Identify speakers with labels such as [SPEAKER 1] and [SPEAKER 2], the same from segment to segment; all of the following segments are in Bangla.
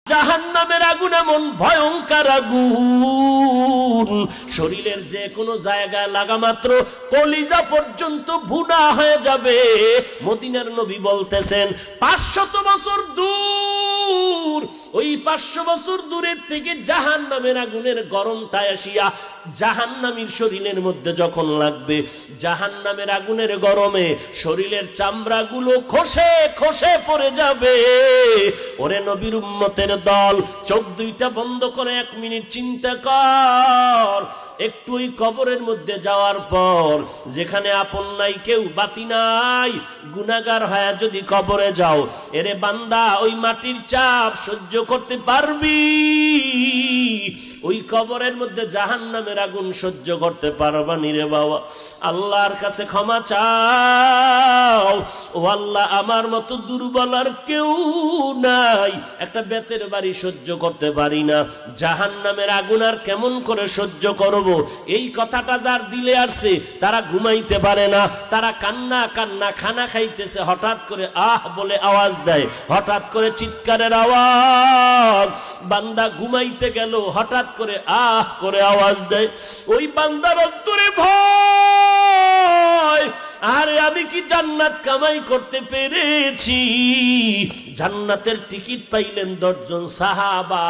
[SPEAKER 1] জাহান্নামের আগুন এমন ভয়ঙ্কর আগুন, শরীরের যে কোনো জায়গায় লাগা মাত্র কলিজা পর্যন্ত ভুনা হয়ে যাবে। মদিনার নবী বলতেছেন 500 বছর দূর, ওই 500 বছর দূরের থেকে জাহান্নামের আগুনের গরমটা আসিয়া জাহান্নামীর শরীরের মধ্যে যখন লাগবে, জাহান্নামের আগুনের গরমে শরীরের চামড়াগুলো খসে খসে পড়ে যাবে। ওরে নবীর উম্মতের দল, চোখ দুইটা বন্ধ করে 1 মিনিট চিন্তা কর। একটু ওই কবরের মধ্যে যাওয়ার পর, যেখানে আপন নাই, কেউ বাতি নাই, গুনাহগার হয়ে যদি কবরে যাও, এরে বান্দা ওই মাটির চাপ সহ্য করতে পারবি? ওই কবরের মধ্যে জাহান্নামের আগুন সহ্য করতে পারবা নি রে বাবা? আল্লাহর কাছে ক্ষমা চাও। ও আল্লাহ, আমার মতো দুর্বল আর কেউ নাই, একটা বেতের বাড়ি সহ্য করতে পারি না, জাহান্নামের আগুন আর কেমন করে সহ্য করব? এই কথাটা যার দিলে আসছে তারা ঘুমাইতে পারে না, তারা কান্না কান্না খানা খাইতেছে, হঠাৎ করে আহ বলে আওয়াজ দেয়, হঠাৎ করে চিৎকারের আওয়াজ। বান্দা ঘুমাইতে গেল, হঠাৎ করে আহ করে আওয়াজ দেয়, ওই বান্দার অন্তরে ভয়, আরে আমি কি জান্নাত কামাই করতে পেরেছি? জান্নাতের টিকিট পাইলেন 10 জন সাহাবা,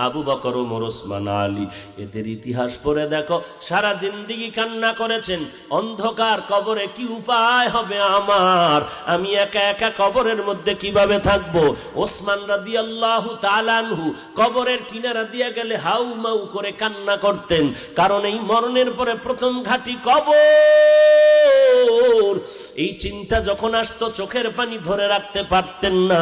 [SPEAKER 1] আবু বকর, ওমর, ওসমান, আলী। এদের ইতিহাস পড়ে দেখো, সারা জিন্দেগি কান্না করেছেন, অন্ধকার কবরে কি উপায় হবে আমার, আমি একা একা কবরের মধ্যে কিভাবে থাকবো? ওসমান রাদিয়াল্লাহু তাআলা আনহু কবরের কিনারা দিয়ে গেলে হাউ মাউ করে কান্না করতেন, কারণ এই মরণের পরে প্রথম ঘাটি কবর। এই চিন্তা যখন আসতো, চোখের পানি ধরে রাখতে পারতেন না।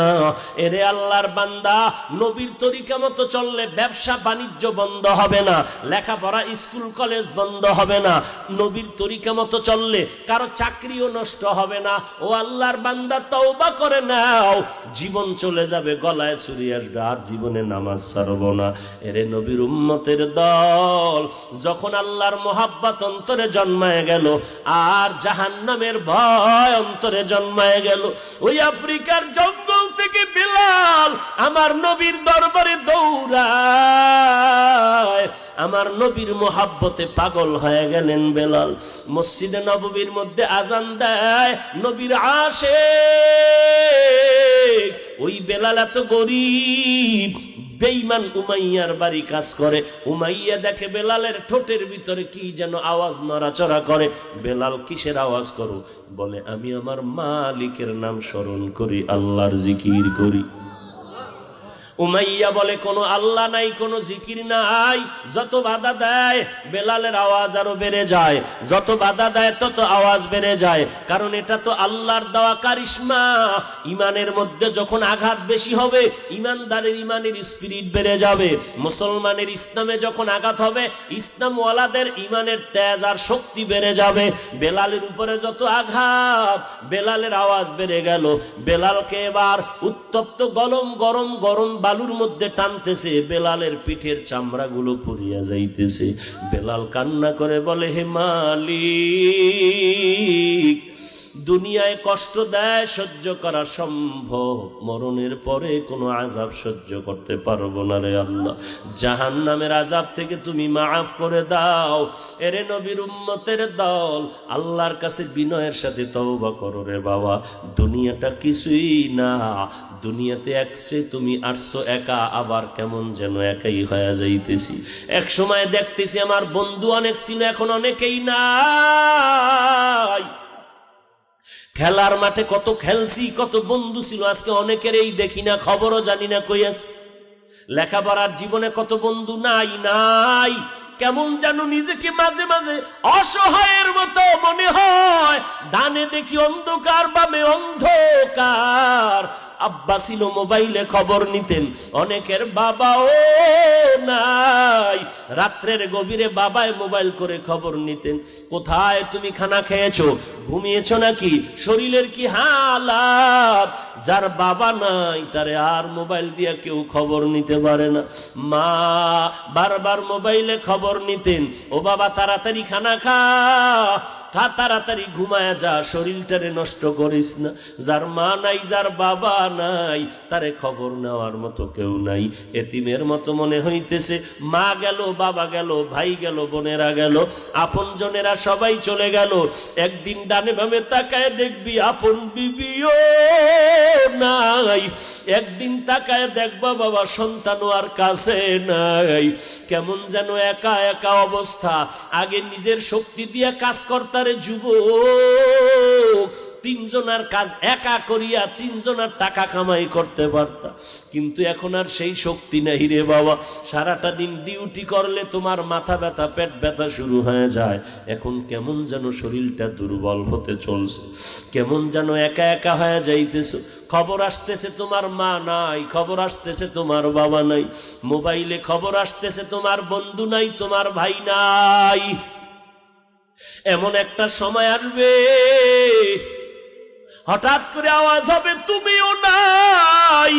[SPEAKER 1] এরে আল্লাহর বান্দা, নবীর তরিকা মতো চললে ব্যবসা বাণিজ্য বন্ধ হবে না, লেখাপড়া স্কুল কলেজ বন্ধ হবে না, নবীর তরিকা মতো চললে কারো চাকরিও নষ্ট হবে না। ও আল্লাহর বান্দা, তওবা করে নাও, জীবন চলে যাবে, গলায় ছুরি আসবে, আর জীবনে নামাজ ছাড়ব না। এরে নবীর উম্মতের দল, যখন আল্লাহর মোহাব্বত অন্তরে জন্মায় গেল, আর জাহান্নামের ভয় অন্তরে জন্মায় গেল, ওই আফ্রিকার জঙ্গল থেকে বেলাল আমার নবীর দরবারে দৌড়ায়, আমার নবীর মোহাব্বতে পাগল হয়ে গেলেন বেলাল। মসজিদে নববীর মধ্যে আজান দেয় নবীর আশিক, ওই বেলাল এত গরিব, বেঈমান উমাইয়ার বাড়ি কাজ করে। উমাইয়া দেখে বেলালের ঠোঁটের ভিতরে কি যেন আওয়াজ নড়াচড়া করে। বেলাল, কিসের আওয়াজ করো? বলে, আমি আমার মালিকের নাম স্মরণ করি, আল্লাহর জিকির করি। উমাইয়া বলে, কোনো আল্লাহ নাই, কোনো জিকির নাই। যত বাধা দেয় বেলালের আওয়াজ আরো বেড়ে যায়, যত বাধা দেয় তত আওয়াজ বেড়ে যায়, কারণ এটা তো আল্লাহর দেওয়া কারিশমা। ইমানের মধ্যে যখন আঘাত বেশি হবে, ইমানদারের ইমানের স্পিরিট বেড়ে যাবে। মুসলমানের ইসলামে যখন আঘাত হবে, ইসলামওয়ালাদের ইমানের তেজ আর শক্তি বেড়ে যাবে। বেলালের উপরে যত আঘাত, বেলালের আওয়াজ বেড়ে গেল। বেলালকে এবার উত্তপ্ত গরম গরম গরম বালুর মধ্যে টানতেছে, বেলালের পিঠের চামড়াগুলো পুড়িয়া যাইতেছে। বেলাল কান্না করে বলে, হে মালিক, দুনিয়ায় কষ্ট দেয় সহ্য করা সম্ভব, মরণের পরে কোনো আযাব সহ্য করতে পারবো না রে আল্লাহ, জাহান্নামের আযাব থেকে তুমি মাফ করে দাও। এরে নবীর উম্মতের দল, আল্লাহর কাছে বিনয়ের সাথে তওবা করো রে বাবা। দুনিয়াটা কিছুই না, দুনিয়াতে একসে তুমি আসছো একা, আবার কেমন যেন একাই হয়ে যাইতেছি। এক সময় দেখতেছি আমার বন্ধু অনেক ছিল, এখন অনেকেই নাই। খেলার মাঠে কত খেলছি, কত বন্ধু ছিল, আজকে অনেকের এই দেখি না, খবরও জানি না কই আছে। লেখাপড়ার জীবনে কত বন্ধু নাই নাই, কেমন যেন নিজেকে মাঝে মাঝে অসহায়ের মতো মনে হয়। ডানে দেখি অন্ধকার, বামে অন্ধকার। আব্বা ছিল, মোবাইলে খবর নিতেন, অনেকের বাবাও নাই, রাত্রের গভীরে বাবায় মোবাইল করে খবর নিতেন। কোথায় তুমি খানা খেয়েছো, ঘুমিয়েছো নাকি, শরীরের কি হালাত? যার বাবা নাই তারে আর মোবাইল দিয়া কেউ খবর নিতে পারে না। মা বারবার মোবাইলে খবর নিতেন, ও বাবা তাড়াতাড়ি খানা খা, তাড়াতাড়ি ঘুমায়া যা, শরীরটারে নষ্ট করিস না। যার মা নাই, যার বাবা নাই, তারে খবর নেওয়ার মতো কেউ নাই। এতিমের মতো মনে হইতেছে। মা গেল, বাবা গেল, ভাই গেল, বোনেরা গেল, আপন জনেরা সবাই চলে গেল। একদিন ডানে বামে তাকায় দেখবি আপন বিবিও নাই। একদিন তাকায় দেখবা বাবা সন্তানও আর কাছে নাই। কেমন যেন একা একা অবস্থা। আগে নিজের শক্তি দিয়ে কাজ করতারে যুবক, তিনজনের কাজ একা করিয়া তিনজনের টাকা কামাই করতে পারতা, কিন্তু এখন আর সেই শক্তি নাই রে বাবা। সারাটা দিন ডিউটি করলে তোমার মাথা ব্যথা, পেট ব্যথা শুরু হয়ে যায়। এখন কেমন যেন শরীরটা দুর্বল হতে চলছে, কেমন যেন একা একা হয়ে যাইতেছো। খবর আসতেছে তোমার মা নাই, খবর আসতেছে তোমার বাবা নাই, মোবাইলে খবর আসতেছে তোমার বন্ধু নাই, তোমার ভাই নাই। এমন একটা সময় আসবে, হঠাৎ করে আওয়াজ হবে তুমিও নাই,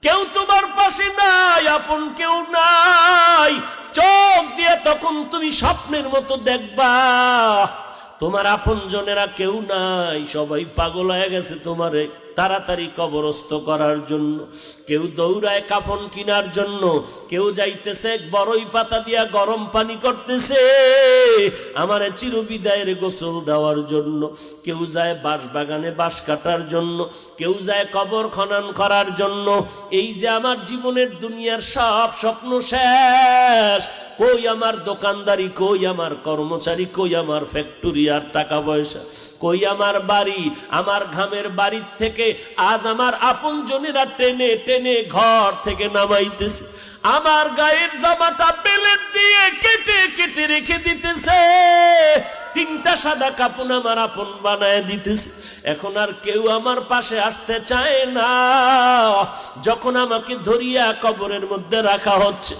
[SPEAKER 1] কেউ তোমার পাশে নাই, আপন কেউ নাই। চোখ দিয়ে তখন তুমি স্বপ্নের মতো দেখবা তোমার আপন জনেরা কেউ নাই, সবাই পাগল হয়ে গেছে তোমারে তাড়াতাড়ি কবরস্থ করার জন্য। কেউ দৌড়ায় কাফন কিনার জন্য, কেউ যাইতেছে বড়ই পাতা দিয়া গরম পানি করতেছে আমারে চিরবিদায়ের গোসল দেওয়ার জন্য, কেউ যায় বাঁশ বাগানে বাঁশ কাটার জন্য, কেউ যায় কবর খনন করার জন্য। এই যে আমার জীবনের দুনিয়ার সব স্বপ্ন শেষ। কই আমার দোকানদারি, কই আমার কর্মচারী, কই আমার ফ্যাক্টরি আর টাকা পয়সা, কই আমার বাড়ি। আমার ঘামের বাড়ির থেকে আজ আমার আপন জনেরা টেনে টেনে ঘর থেকে নামাইতেছে, আমার গায়ের জামাটা পেলেট দিয়ে কেটে কেটে রেখে দিতেছে, তিনটা সাদা কাপড় আমার আপন বানায় দিতেছে। এখন আর কেউ আমার পাশে আসতে চায় না। যখন আমাকে ধরিয়া কবরের মধ্যে রাখা হচ্ছে,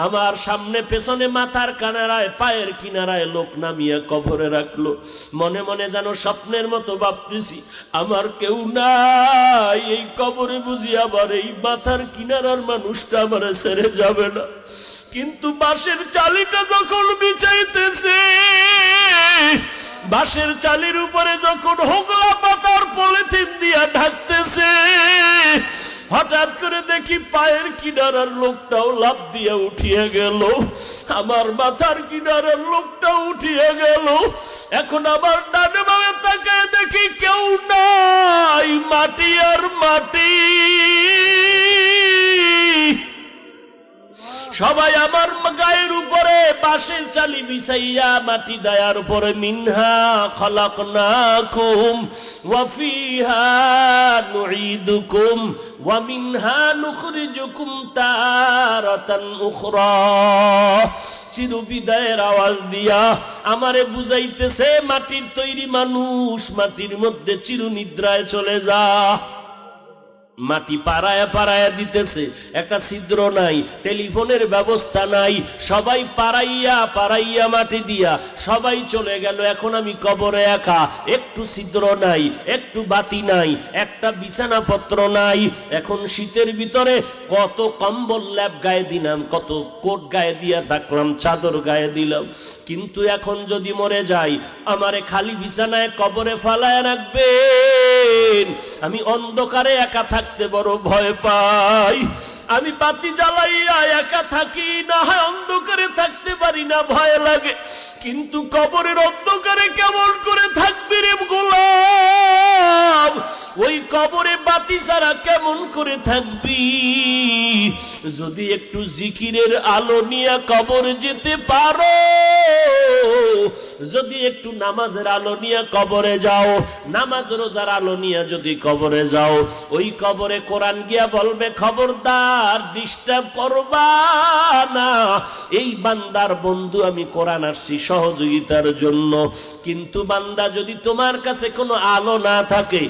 [SPEAKER 1] আমার সামনে পেছনে মাথার কানারায় পায়ের কিনারায় লোক নামিয়া কবরে রাখলো, মনে মনে যেন স্বপ্নের মতো ভাবতেছি আমার কেউ নাই, এই কবরে বুঝি আবার এই মাথার কিনারার মানুষটা আমার ছেড়ে যাবে না। কিন্তু বাঁশের চালিটা যখন বিছাইতেছে, বাঁশের চালির উপরে যখন হোগলা পাতার পলিথিন দিয়া ঢাকতেছে, হঠাৎ করে দেখি পায়ের কিনারার লোকটাও লাফ দিয়ে উঠিয়ে গেল, আমার মাথার কিনারার লোকটাও উঠিয়ে গেল। এখন আমার ডানে বামে তাকায় দেখি কেউ নাই, মাটি আর মাটি। সবাই আমার গায়ের উপরে বাঁশের চালি বিছাইয়া মাটি দায়ার উপরে মিনহা খালাকনাকুম ওয়া ফিহা নুঈদুকুম ওয়া মিনহা নুখরিজুকুম তারাতান উখরা। চিরবিদায়ের আওয়াজ দিয়া আমারে বুঝাইতেছে মাটির তৈরি মানুষ, মাটির মধ্যে চিরনিদ্রায় চলে যা। মাটি পাড়ায়া পাড়ায়া দিতেছে, একটা ছিদ্র নাই, টেলিফোনের ব্যবস্থা নাই, সবাই পাড়াইয়া পাড়াইয়া মাটি দিয়া সবাই চলে গেল। এখন আমি কবরে একা, একটু ছিদ্র নাই, একটু বাতি নাই, একটা বিছানাপত্র নাই। এখন শীতের ভিতরে কত কম্বল ল্যাপ গায়ে দিলাম, কত কোট গায়ে দিয়া থাকলাম, চাদর গায়ে দিলাম, কিন্তু এখন যদি মরে যাই আমারে খালি বিছানায় কবরে ফালায় রাখবেন। আমি অন্ধকারে একা থাকতে বড় ভয় পাই। আমি বাতি জ্বালাইয়া একা থাকি না, হয় অন্ধকারে থাকতে পারি না, ভয় লাগে। কিন্তু কবরের অন্ধকারে কেমন করে থাকবি রে গোলাম? ওই কবরে বাতি ছাড়া কেমন করে থাকবি? যদি একটু জিকিরের আলো নিয়ে কবরে যেতে পারো, যদি একটু নামাজের আলো নিয়ে কবরে যাও, নামাজ রোজার আলো নিয়ে যদি কবরে যাও, ওই কবরে কোরআন গিয়া বলবে খবরদার ডিস্টার্ব করবা না, এই বান্দার বন্ধু আমি কোরআন আসছি সহযোগিতার জন্য। কিন্তু বান্দা যদি তোমার কাছে কোনো আলো না থাকে,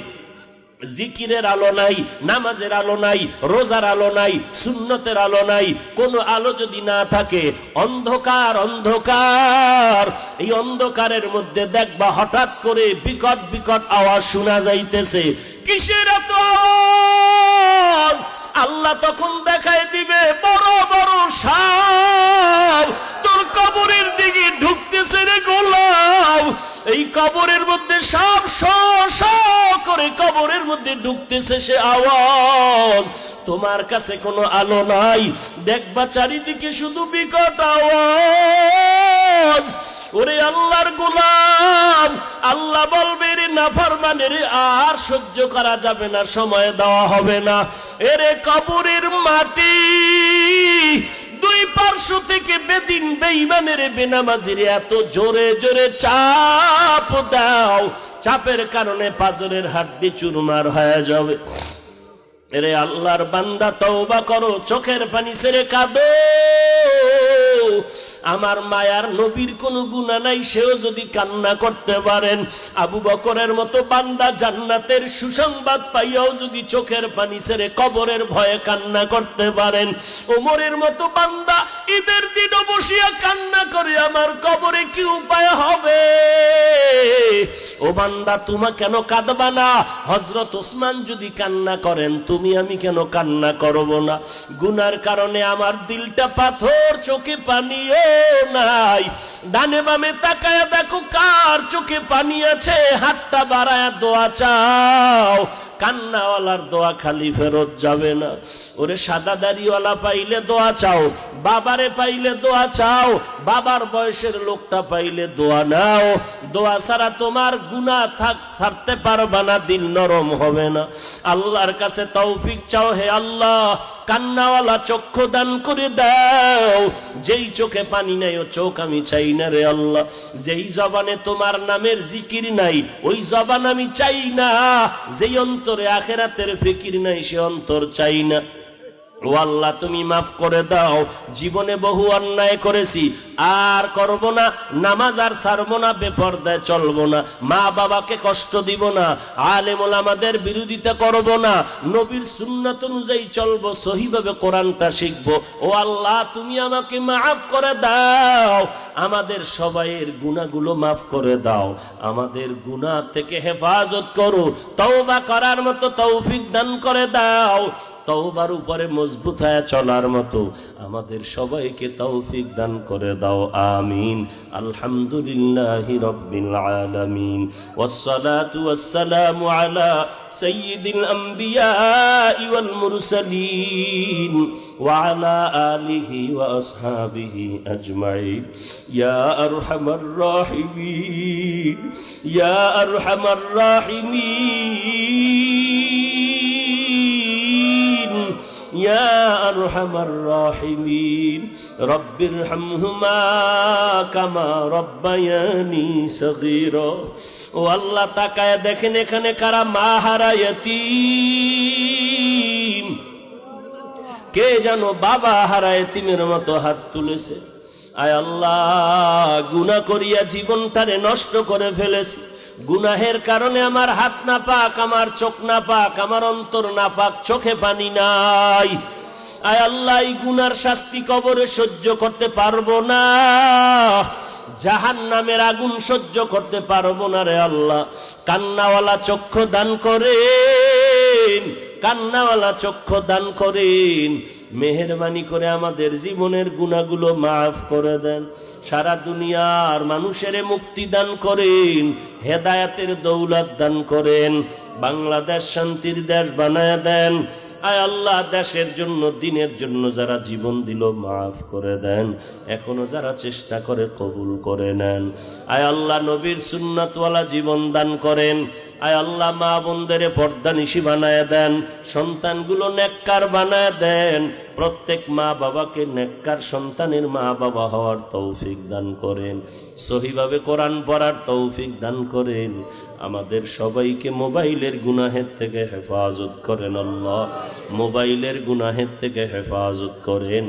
[SPEAKER 1] জিকিরের আলো নাই, নামাজের আলো নাই, রোজার আলো নাই, সুন্নতের আলো নাই, কোনো আলো যদি না থাকে, অন্ধকার অন্ধকার। এই অন্ধকারের মধ্যে দেখবা হঠাৎ করে বিকট বিকট আওয়াজ শোনা যাইতেছে। কিসের এত আওয়াজ? আল্লাহ তখন দেখায় দিবে বড় বড় সাপ তোর কবরের দিকে ঢুকতেছে রে গোলাম। কবরের মধ্যে সাপ করে কবরের মধ্যে ঢুকতেছে সে আওয়াজ, তোমার কাছে কোনো আলো নাই, দেখবা চারিদিকে শুধু বিকট আওয়াজ। ওরে আল্লাহর গোলাম, আল্লাহ বলবে রে নাফরমানের আর সহ্য করা যাবে না, সময় দেওয়া হবে না। এরে কবরের মাটি দুই পার্শ্ব থেকে বেদিন বেঈমানের বেনামাজির এত জোরে জোরে চাপ দাও, চাপের কারণে পাজরের হাড্ডি চুরমার হয়ে যাবে। এরে আল্লাহর বান্দা তওবা করো, চোখের পানি ছেড়ে কাঁদো। আমার মায়ার নবীর কোনো গুনাহ নাই, সেও যদি কান্না করতে পারেন, আবু বকরের মতো বান্দা জান্নাতের সুসংবাদ পাইয়াও যদি চোখের পানি ছেড়ে কবরের ভয়ে কান্না করতে পারেন, ওমরের মতো বান্দা ঈদের দিনও বসিয়া কান্না করে আমার কবরে কি উপায় হবে? ও বান্দা তোমা কেন কাঁদবা না? হযরত ওসমান যদি কান্না করেন, তুমি আমি কেন কান্না করব না? গুনার কারণে আমার দিলটা পাথর, চোখে পানিও নাই। ডানে বামে তাকায়া দেখো কার চোখে পানি আছে, হাতটা বাড়ায়া দোয়া চাও। কান্নাওয়ালার দোয়া খালি ফেরত যাবে না। ওরে সাদা দাড়িওয়ালা পাইলে দোয়া চাও, বাবারে পাইলে দোয়া চাও, বাবার বয়সের লোকটা পাইলে দোয়া নাও। দোয়া ছাড়া তোমার গুনাহ ছাড়তে পারবা না, দিল নরম হবে না। আল্লাহর কাছে তৌফিক চাও, হে আল্লাহ কান্নাওয়ালা চক্ষু দান করে দাও। যেই চোখে পানি নাই ও চোখ আমি চাই না রে আল্লাহ। যেই জবানে তোমার নামের জিকির নাই ওই জবান আমি চাই না। যেই অন্তরে আখিরাতের ফিকির নাই সে অন্তর চাই না। ও আল্লাহ তুমি মাফ করে দাও। জীবনে বহু অন্যায় করেছি, আর করব না। নামাজ আর ছাড়বো না, বেপরদায় চলবো না, মা বাবাকে কষ্ট দিব না, আলেম ওলামাদের বিরোধিতা করব না, নবীর সুন্নাত অনুযায়ী চলবো, সহিভাবে কোরআনটা শিখবো। ও আল্লাহ তুমি আমাকে মাফ করে দাও। আমাদের সবাইয়ের গুনাহগুলো মাফ করে দাও। আমাদের গুনাহ থেকে হেফাজত করো। তওবা করার মতো তৌফিক দান করে দাও। তওবার উপরে মজবুত হয়ে চলার মতো আমাদের সবাইকে তৌফিক দান করে দাও, আমিন। আলহামদুলিল্লাহি রাব্বিল আলামিন, ওয়াসসালাতু ওয়াসসালামু আলা সাইয়্যিদিল আমবিয়া ওয়াল মুরসালিন ওয়া আলা আলিহি ওয়া আসহাবিহি আজমাইন। ইয়া আরহামার রাহিমিন, ইয়া আরহামার রাহিমিন, ইয়া আরহামার রাহিমিন। রব্বিরহামহুমা কামা রব্বায়ানি সগীরা। ও আল্লাহ তাকায় দেখেন এখানে কারা মা হারা ইতিম। কে যেন বাবা হারা ইতিমের মতো হাত তুলেছে। আয় আল্লাহ গুনাহ করিয়া জীবনটারে নষ্ট করে ফেলেছি। গুনাহের কারণে আমার হাত না পাক, আমার চোখ না পাক, আমার অন্তর না পাক, চোখে পানি নাই। আয় আল্লাহ এই গুনার শাস্তি কবরে সহ্য করতে পারবো না, জাহান্নামের আগুন সহ্য করতে পারবো না রে আল্লাহ। কান্নাওয়ালা চক্ষু দান করেন, কান্নাওয়ালা চক্ষু দান করেন। মেহেরবানি করে আমাদের জীবনের গুনাহগুলো মাফ করে দেন। সারা দুনিয়ার মানুষের মুক্তি দান করেন, হেদায়েতের দৌলত দান করেন। বাংলাদেশ শান্তির দেশ বানায় দেন। আয় আল্লাহ দেশের জন্য, দিনের জন্য যারা জীবন দিল মাফ করে দেন। এখনো যারা চেষ্টা করে কবুল করে নেন। আয় আল্লাহ নবীর সুন্নাতওয়ালা জীবন দান করেন। আয় আল্লাহ মা বোনদের পর্দানিশী বানায় দেন, সন্তানগুলো নেককার বানায় দেন। প্রত্যেক মা বাবাকে নেককার সন্তানের মা বাবা হওয়ার তৌফিক দান করেন। সহিভাবে কোরআন পড়ার তৌফিক দান করেন। আমাদের সবাইকে মোবাইলের গুনাহের থেকে হেফাজত করেন আল্লাহ। মোবাইলের গুনাহের থেকে হেফাজত করেন,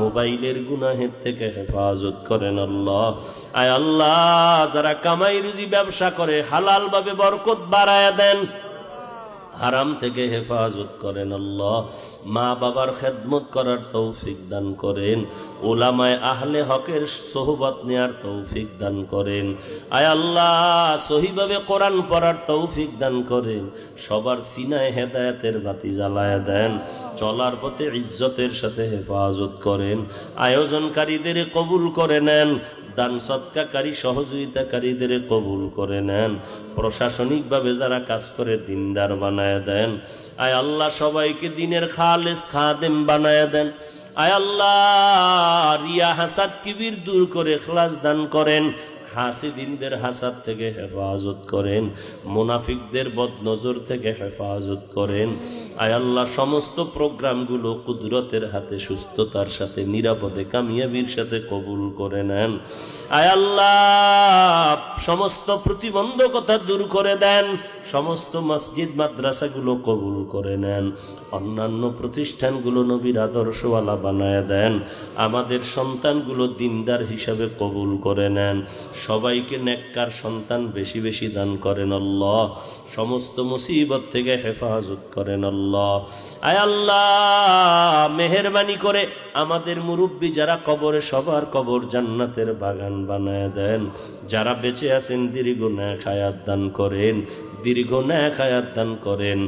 [SPEAKER 1] মোবাইলের গুনাহের থেকে হেফাজত করেন আল্লাহ। আয় আল্লাহ যারা কামাই রুজি ব্যবসা করে হালাল ভাবে বরকত বাড়ায়া দেন, হারাম থেকে হেফাজত করেন আল্লাহ। মা বাবার খেদমত করার তৌফিক দান করেন। উলামায়ে আহলে হকের সোহবত নেয়ার তৌফিক দান করেন। আয় আল্লাহ সহিভাবে কোরআন পড়ার তৌফিক দান করেন। সবার সিনায় হেদায়েতের বাতি জ্বালায়া দেন। চলার পথে ইজ্জতের সাথে হেফাজত করেন। আয়োজনকারীদের কবুল করে নেন। দান সৎকাকারী সহযোগিতাকারীদের কবুল করে নেন। প্রশাসনিকভাবে যারা কাজ করে দিনদার বানায় দেন। আয় আল্লাহ সবাইকে দিনের খালেস খাদেম বানায় দেন। আয় আল্লাহ রিয়া হাসাদ কিবির দূর করে ইখলাস দান করেন। হাসিদিনদের হাসাদ থেকে হেফাজত করেন, মুনাফিকদের বদনজর থেকে হেফাজত করেন। আয় আল্লাহ সমস্ত প্রোগ্রামগুলো কুদরতের হাতে সুস্থতার সাথে নিরাপদে কামিয়াবির সাথে কবুল করে নেন। আয় আল্লাহ সমস্ত প্রতিবন্ধকতা দূর করে দেন। সমস্ত মসজিদ মাদ্রাসাগুলো কবুল করে নেন। অন্যান্য প্রতিষ্ঠানগুলো নবীর আদর্শওয়ালা বানায় দেন। আমাদের সন্তানগুলো দিনদার হিসাবে কবুল করে নেন। সবাইকে নেককার সন্তান বেশি বেশি দান করেন আল্লাহ। সমস্ত মুসিবত থেকে হেফাজত করেন আল্লাহ। আয় আল্লাহ মেহেরবানি করে আমাদের মুরব্বী যারা কবরে, সবার কবর জান্নাতের বাগান বানায় দেন। যারা বেঁচে আছেন দীর্ঘ নেক হায়াত দান করেন, দীর্ঘ নেক হায়াত দান করেন।